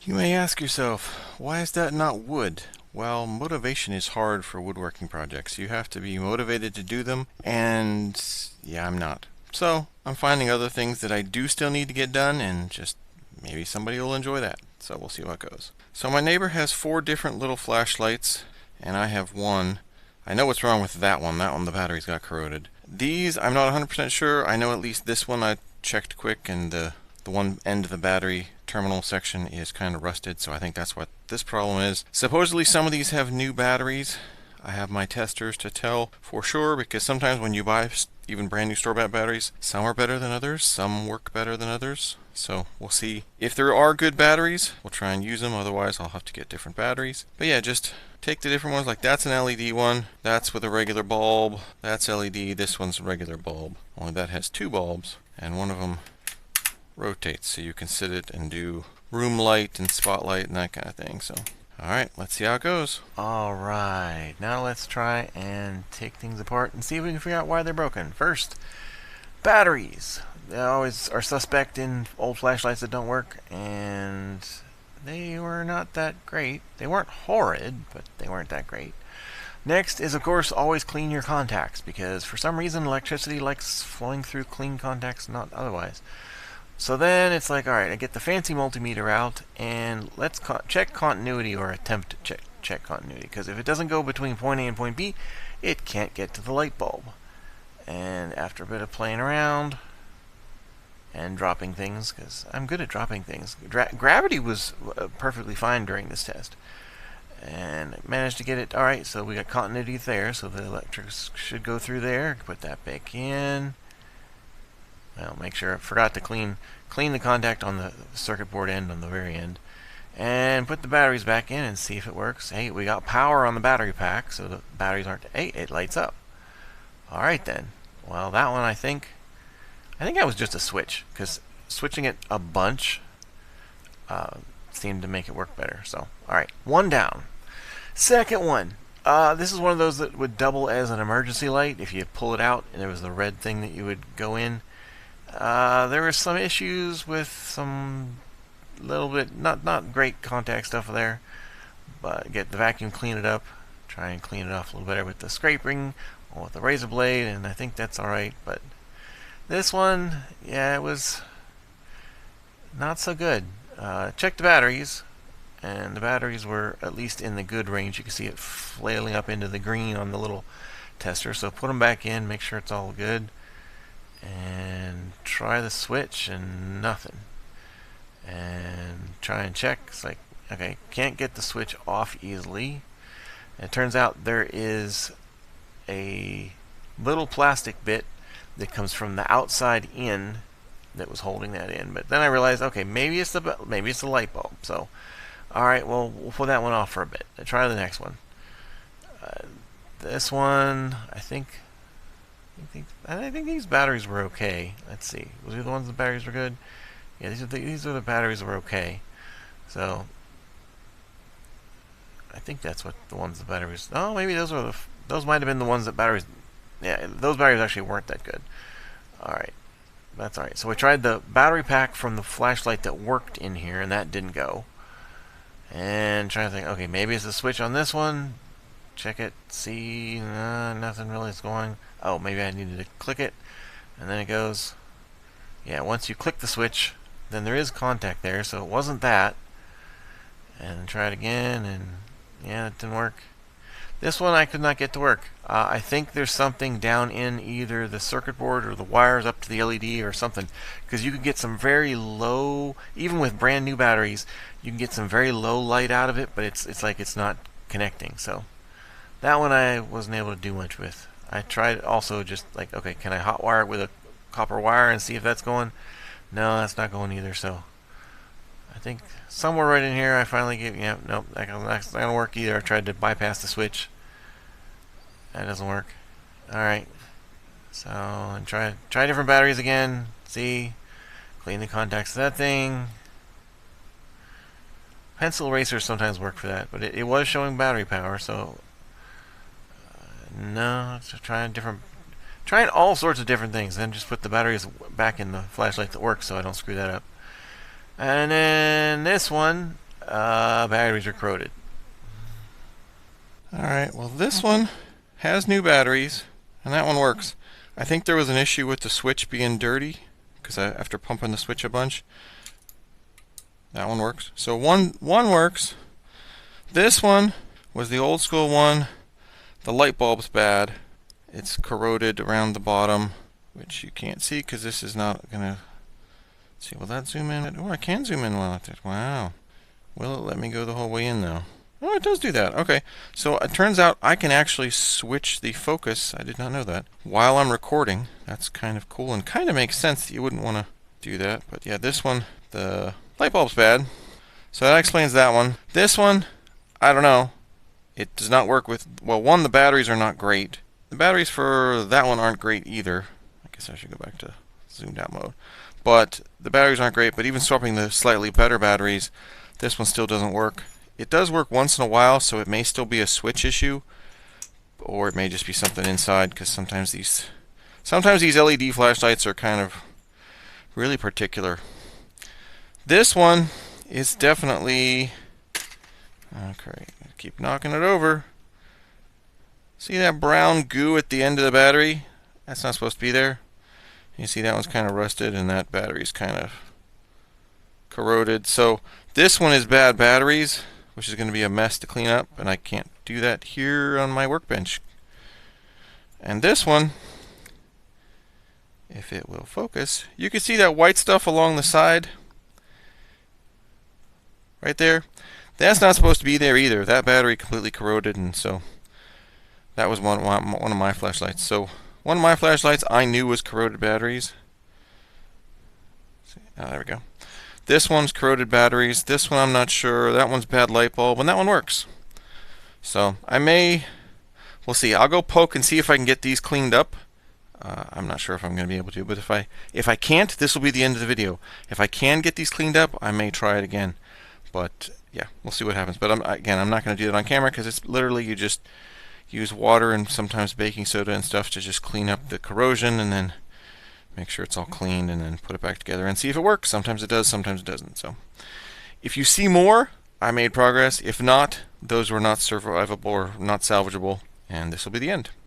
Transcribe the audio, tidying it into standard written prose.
You may ask yourself, why is that not wood? Well, motivation is hard for woodworking projects. You have to be motivated to do them, and yeah, I'm not. So, I'm finding other things that I do still need to get done, and just maybe somebody will enjoy that. So, we'll see how it goes. So, my neighbor has 4 different little flashlights, and I have one. I know what's wrong with that one. That one, the batteries got corroded. These, I'm not 100% sure. I know at least this one I checked quick, and the one end of the battery terminal section is kind of rusted, so I think that's what this problem is. Supposedly some of these have new batteries. I have my testers to tell for sure, because sometimes when you buy even brand new store-bought batteries, some are better than others, some work better than others. So we'll see. If there are good batteries, we'll try and use them, otherwise I'll have to get different batteries. But yeah, just take the different ones. Like that's an LED one, that's with a regular bulb, that's LED, this one's a regular bulb. Only that has 2 bulbs, and one of them rotates, so you can sit it and do room light and spotlight and that kind of thing. So alright, let's see how it goes. Alright, now let's try and take things apart and see if we can figure out why they're broken. First, batteries. They always are suspect in old flashlights that don't work, and they were not that great. They weren't horrid, but they weren't that great. Next is, of course, always clean your contacts, because for some reason electricity likes flowing through clean contacts, not otherwise. So then it's like, alright, I get the fancy multimeter out, and let's check continuity, or attempt to check continuity, because if it doesn't go between point A and point B, it can't get to the light bulb. And after a bit of playing around and dropping things, because I'm good at dropping things, gravity was perfectly fine during this test, and I managed to get it. Alright, so we got continuity there, so the electrics should go through there. Put that back in. Well, make sure I forgot to clean the contact on the circuit board end on the very end, and put the batteries back in and see if it works. Hey, we got power on the battery pack, so the batteries aren't. Hey, it lights up. All right then. Well, that one I think that was just a switch, because switching it a bunch seemed to make it work better. So, all right, one down. Second one. This is one of those that would double as an emergency light if you pull it out and there was the red thing that you would go in. There were some issues with some little bit not great contact stuff there, but get the vacuum, clean it up, try and clean it off a little better with the scraping or with the razor blade, and I think that's alright. But this one, yeah, it was not so good. Check the batteries, and the batteries were at least in the good range. You can see it flailing up into the green on the little tester, so put them back in, make sure it's all good, and try the switch, and nothing. And try and check. It's like, okay, can't get the switch off easily. And it turns out there is a little plastic bit that comes from the outside in that was holding that in. But then I realized, okay, maybe it's the light bulb. So, all right, well, we'll put that one off for a bit. Try the next one. This one, I think these batteries were okay. Let's see. Was it the ones the batteries were good? Yeah, these are the batteries that were okay. So I think that's what the ones the batteries. Oh, maybe those might have been the ones that batteries. Yeah, those batteries actually weren't that good. All right, that's all right. So we tried the battery pack from the flashlight that worked in here, and that didn't go. And trying to think, okay, maybe it's the switch on this one. Check it, see, nothing really is going. Oh, maybe I needed to click it, and then it goes. Yeah, once you click the switch, then there is contact there, so it wasn't that. And try it again, and yeah, it didn't work. This one I could not get to work. I think there's something down in either the circuit board or the wires up to the LED or something, because you can get some very low, even with brand new batteries, you can get some very low light out of it, but it's like it's not connecting. So that one I wasn't able to do much with. I tried also just like, okay, can I hot wire it with a copper wire and see if that's going? No, that's not going either. So I think somewhere right in here I finally gave, yeah, nope, that's not going to work either. I tried to bypass the switch. That doesn't work. Alright. So, and try different batteries again. See, clean the contacts of that thing. Pencil erasers sometimes work for that, but it was showing battery power, so no, just trying all sorts of different things. Then just put the batteries back in the flashlight that works, so I don't screw that up. And then this one, Batteries are corroded. Alright, well this one has new batteries, and that one works. I think there was an issue with the switch being dirty, because after pumping the switch a bunch, that one works. So one works. This one was the old school one. The light bulb's bad. It's corroded around the bottom, which you can't see because this is not gonna see. Will that zoom in? Oh, I can zoom in while it did. Wow. Will it let me go the whole way in though? Oh, it does do that. Okay. So it turns out I can actually switch the focus. I did not know that. While I'm recording. That's kind of cool and kind of makes sense that you wouldn't want to do that. But yeah, this one, the light bulb's bad. So that explains that one. This one, I don't know. It does not work with, well, one, the batteries are not great. The batteries for that one aren't great either. I guess I should go back to zoomed out mode. But the batteries aren't great, but even swapping the slightly better batteries, this one still doesn't work. It does work once in a while, so it may still be a switch issue, or it may just be something inside, because sometimes these LED flashlights are kind of really particular. This one is definitely, okay, keep knocking it over. See that brown goo at the end of the battery? That's not supposed to be there. You see that one's kind of rusted, and that battery's kind of corroded. So this one is bad batteries, which is going to be a mess to clean up, and I can't do that here on my workbench. And this one, if it will focus, you can see that white stuff along the side right there. That's not supposed to be there either. That battery completely corroded, and so that was one of my flashlights. So one of my flashlights I knew was corroded batteries. Oh, there we go. This one's corroded batteries. This one I'm not sure. That one's bad light bulb, and that one works. So we'll see. I'll go poke and see if I can get these cleaned up. I'm not sure if I'm going to be able to, but if I can't, this will be the end of the video. If I can get these cleaned up, I may try it again. But yeah, we'll see what happens. But again, I'm not going to do that on camera because it's literally you just use water and sometimes baking soda and stuff to just clean up the corrosion, and then make sure it's all cleaned, and then put it back together and see if it works. Sometimes it does, sometimes it doesn't. So if you see more, I made progress. If not, those were not survivable or not salvageable, and this will be the end.